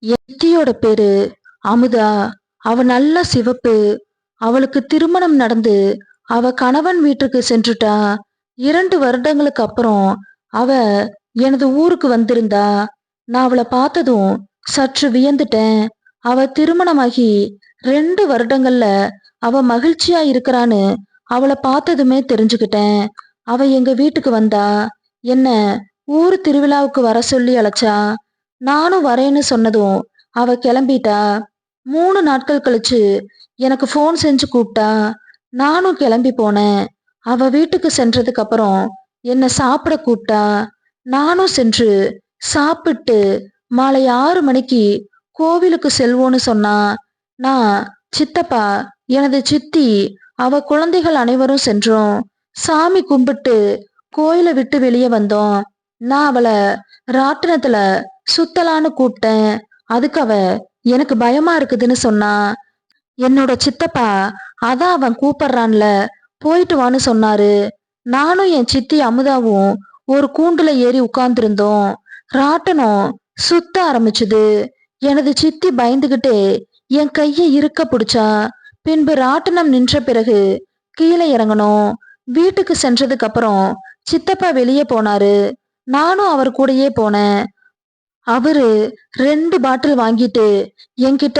என் சித்தியோட பேரு அமுதா. அவ நல்ல சிவப்பு. அவளுக்கு திருமணம் நடந்து அவ கணவன் வீட்டுக்கு சென்றுட்டா. 2 வருடங்களுக்கு அப்புறம் அவ எனது ஊருக்கு வந்திருந்தா. நான் அவளை பார்த்ததும் சற்று வியந்துட்டேன். அவ திருமணமாகி 2 வருடங்கள்ல அவ மகிழ்ச்சியா இருக்கிறான்னு அவளை பார்த்ததுமே தெரிஞ்சுக்கிட்டேன். அவ எங்க வீட்டுக்கு வந்தா. என்ன ஊர் திருவிழாவுக்கு வர சொல்லி அழைச்சா. நானும் வரேன்னு சொன்னதும் அவ கிளம்பிட்டா. 3 நாட்கள் கழிச்சு எனக்கு ஃபோன் செஞ்சு கூப்பிட்டா. நானும் கிளம்பி போனேன். அவ வீட்டுக்கு சென்றதுக்கு அப்புறம் என்ன சாப்பிட கூப்பிட்டா. நானும் சென்று சாப்பிட்டு மாலை 6 மணிக்கு கோவிலுக்கு செல்வோன்னு சொன்னா. நான், சித்தப்பா, எனது சித்தி, அவ குழந்தைகள் அனைவரும் சென்றோம். சாமி கும்பிட்டு கோயிலை விட்டு வெளியே வந்தோம். நான் அவளை ராட்டினத்துல சுத்தலான்னு கூப்பிட்டேன். அதுக்கு அவ எனக்கு பயமா இருக்குதுன்னு சொன்னா. என்னோட சித்தப்பா அதான் அவன் கூப்பிடுறான்ல, போயிட்டு வான்னு சொன்னாரு. நானும் என் சித்தி அமுதாவும் ஒரு கூண்டுல ஏறி உட்கார்ந்திருந்தோம். ராட்டனம் சுத்த ஆரம்பிச்சுது. எனது சித்தி பயந்துகிட்டே என் கையை இறுக்க பிடிச்சா. பின்பு ராட்டனம் நின்ற பிறகு கீழே இறங்கணும். வீட்டுக்கு சென்றதுக்கு அப்புறம் சித்தப்பா வெளியே போனாரு. நானும் அவர் கூடயே போனேன். அவரு 2 பாட்டில் வாங்கிட்டு என்கிட்ட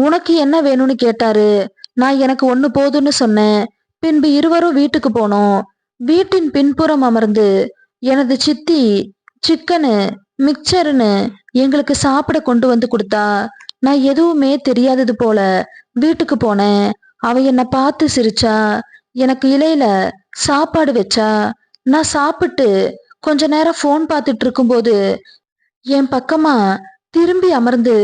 உனக்கு என்ன வேணும்னு கேட்டாரு. நான் எனக்கு ஒண்ணு போதும்னு சொன்னேன். பின்பு இருவரும் வீட்டுக்கு போனோம். வீட்டின் பின்புறம் அமர்ந்து எனது சித்தி சிக்கனு மிக்சர்னு எங்களுக்கு சாப்பிட கொண்டு வந்து கொடுத்தா. நான் எதுவுமே தெரியாதது போல வீட்டுக்கு போனேன். அவ என்னை பார்த்து சிரிச்சா. எனக்கு இலையில சாப்பாடு வச்சா. நான் சாப்பிட்டு கொஞ்ச நேரம் ஃபோன் பார்த்துட்டு இருக்கும்போது என் பக்கமா திரும்பி அமர்ந்து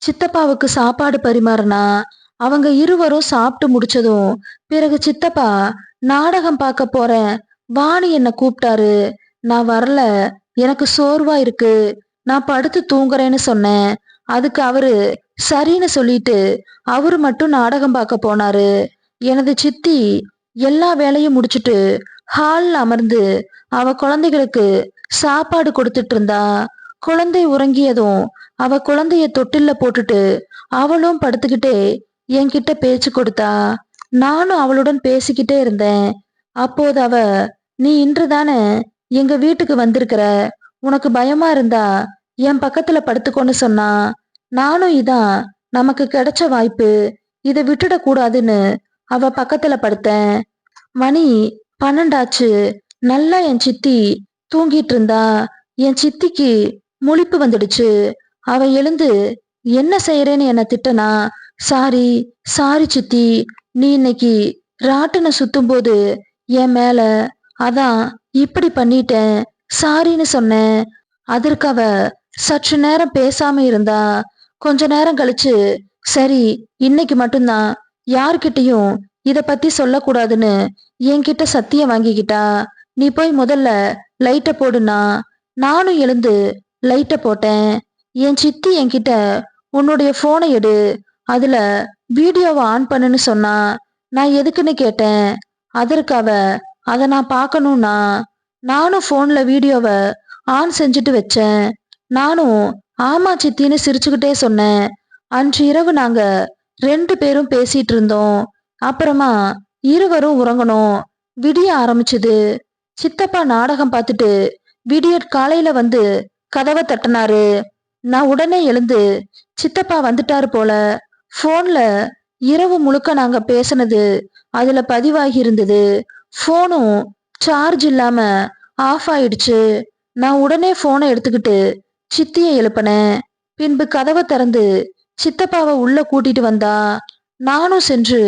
சித்தப்பாவுக்கு சாப்பாடு பரிமாறினா. அவங்க இருவரும் சாப்பிட்டு முடிச்சதும் பிறகு சித்தப்பா நாடகம் பார்க்க போறேன் வாணி என்ன கூப்பிட்டாரு. நான் வரல, எனக்கு சோர்வா இருக்கு, நான் படுத்து தூங்குறேன்னு சொன்னேன். அதுக்கு அவரு சரின்னு சொல்லிட்டு அவரு மட்டும் நாடகம் பார்க்க போனாரு. எனது சித்தி எல்லா வேலையும் முடிச்சிட்டு ஹால்ல அமர்ந்து அவ குழந்தைகளுக்கு சாப்பாடு கொடுத்துட்டு இருந்தா. குழந்தை உறங்கியதும் அவ குழந்தைய தொட்டில்ல போட்டுட்டு அவளும் படுத்துக்கிட்டே என்கிட்ட பேச்சு கொடுத்தா. நானும் அவளுடன் பேசிக்கிட்டே இருந்தேன். அப்போது அவ, நீ இன்றுதானே எங்க வீட்டுக்கு வந்திருக்கிற, உனக்கு பயமா இருந்தா என் பக்கத்துல படுத்துக்கோன்னு சொன்னா. நானும் இதான் நமக்கு கிடைச்ச வாய்ப்பு, இதை விட்டுடக் கூடாதுன்னு அவ பக்கத்துல படுத்தேன். மணி 12 ஆச்சு. நல்லா என் சித்தி தூங்கிட்டு இருந்தா. என் சித்திக்கு முழிப்பு வந்துடுச்சு. அவ எழுந்து என்ன செய்யறேன்னு என்ன திட்டனா. சாரி சாரி சித்தி, நீ இன்னைக்கு ராட்டினம் சுத்தும் போது என் மேல அதான் இப்படி பண்ணிட்டேன், சாரின்னு சொன்னேன். அதற்கு அவ சற்று நேரம் பேசாம இருந்தா. கொஞ்ச நேரம் கழிச்சு, சரி இன்னைக்கு மட்டும்தான் யார்கிட்டயும் இத பத்தி சொல்லக்கூடாதுன்னு என்கிட்ட சத்தியம் வாங்கிக்கிட்டா. நீ போய் முதல்ல லைட்ட போடுனா. நானும் எழுந்து லைட்ட போட்டேன். என் சித்தி என்கிட்ட உன்னுடைய போனை எடு, அதுல வீடியோவை ஆன் பண்ணுன்னு சொன்னா. நான் எதுக்குன்னு கேட்டேன். அதற்கு அவ, அதை நான் பார்க்கணும்னா. நானும் போன்ல வீடியோவை ஆன் செஞ்சுட்டு வச்சேன். நானும் ஆமா சித்தின்னு சிரிச்சுக்கிட்டே சொன்னேன். அன்று இரவு நாங்க 2 பேரும் பேசிட்டு இருந்தோம். அப்புறமா இருவரும் உறங்கணும். விடிய ஆரம்பிச்சது. சித்தப்பா நாடகம் பார்த்துட்டு விடியற் காலையில வந்து கதவை தட்டினாரு. நான் உடனே எழுந்து, சித்தப்பா வந்துட்டாரு போல. போன்ல இரவு முழுக்க நாங்க பேசினது அதுல பதிவாகி இருந்தது. போனும் சார்ஜ் இல்லாம ஆஃப் ஆயிடுச்சு. நான் உடனே போனை எடுத்துக்கிட்டு சித்தியை எழுப்பினேன். பின்பு கதவை திறந்து சித்தப்பாவை உள்ள கூட்டிட்டு வந்தா. நானும் சென்று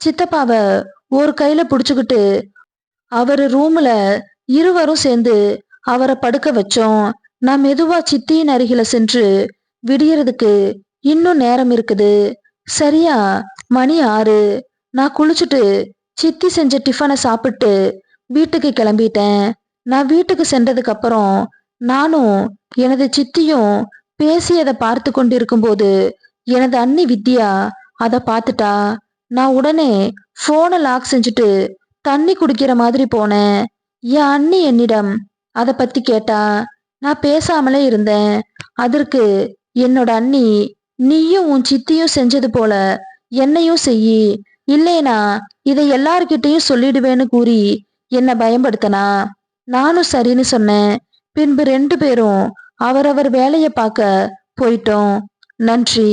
சித்தப்பாவை ஒரு கையில புடிச்சுக்கிட்டு அவரு ரூம்ல இருவரும் சேர்ந்து அவரை படுக்க வச்சோம். நான் மெதுவா சித்தியின் அருகில சென்று, விடியறதுக்கு இன்னும் நேரம் இருக்குது. சரியா மணி 6. நான் குளிச்சுட்டு சித்தி செஞ்ச டிஃபனை சாப்பிட்டு வீட்டுக்கு கிளம்பிட்டேன். நான் வீட்டுக்கு சென்றதுக்கு அப்புறம் நானும் எனது சித்தியும் பேசியதை பார்த்து கொண்டிருக்கும்போது எனது அண்ணி வித்யா அதை பார்த்துட்டா. நான் உடனே போனை லாக் செஞ்சுட்டு தண்ணி குடிக்கிற மாதிரி போனேன். என் அண்ணி என்னிடம் அதை பத்தி கேட்டா. நான் பேசாமலே இருந்தேன். அதற்கு என்னோட அண்ணி நீயும் உன் சித்தியும் செஞ்சது போல என்னையும் செய்யி, இல்லைனா இதை எல்லார்கிட்டயும் சொல்லிடுவேன்னு கூறி என்ன பயன்படுத்தினா. நானும் சரின்னு சொன்னேன். பின்பு 2 பேரும் அவரவர் வேலைய பார்க்க போயிட்டோம். நன்றி.